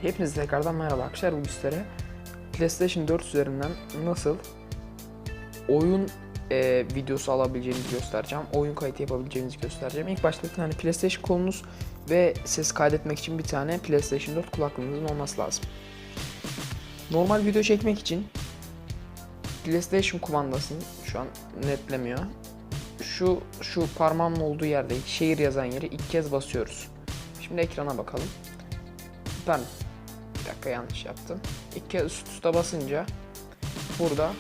Hepinize tekrardan merhaba arkadaşlar. Bu sizlere PlayStation 4 üzerinden nasıl oyun videosu alabileceğinizi göstereceğim. Oyun kayıtı yapabileceğinizi göstereceğim. İlk başta bir tane PlayStation kolunuz ve ses kaydetmek için bir tane PlayStation 4 kulaklığınızın olması lazım. Normal video çekmek için PlayStation kumandasını şu an netlemiyor. Şu parmağımın olduğu yerde şehir yazan yeri ilk kez basıyoruz. Şimdi ekrana bakalım. Ben bir dakika yanlış yaptım. İlk kez üst üste basınca burada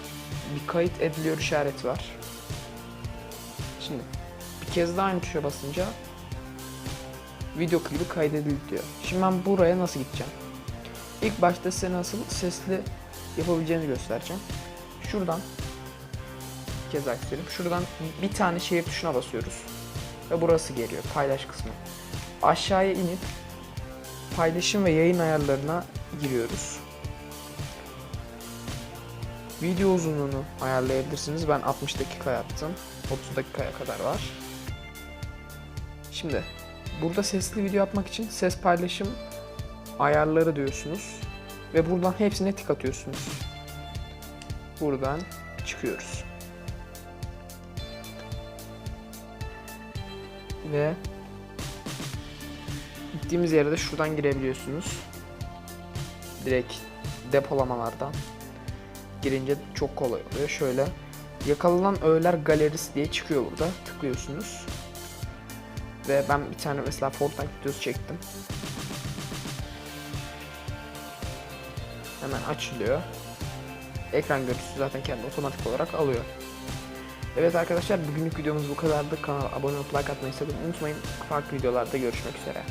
bir kayıt ediliyor işareti var. Şimdi bir kez daha aynı tuşa basınca video klibi kaydedildi diyor. Şimdi ben buraya nasıl gideceğim? İlk başta size nasıl sesli yapabileceğini göstereceğim. Şuradan bir kez aktarayım. Şuradan bir tane şehir tuşuna basıyoruz. Ve burası geliyor. Paylaş kısmı. Aşağıya inip paylaşım ve yayın ayarlarına giriyoruz. Video uzunluğunu ayarlayabilirsiniz. Ben 60 dakika yaptım. 30 dakikaya kadar var. Şimdi burada sesli video yapmak için ses paylaşım ayarları diyorsunuz. Ve buradan hepsine tik atıyorsunuz. Buradan çıkıyoruz. Ve gittiğimiz yere de şuradan girebiliyorsunuz. Direkt depolamalardan girince çok kolay oluyor. Şöyle yakalanan öğeler galerisi diye çıkıyor burada. Tıklıyorsunuz. Ve ben bir tane mesela Fortnite videosu çektim. Hemen açılıyor. Ekran görüntüsü zaten kendi otomatik olarak alıyor. Evet arkadaşlar, bugünlük videomuz bu kadardı. Kanala abone olup like atmayı sakın unutmayın. Farklı videolarda görüşmek üzere.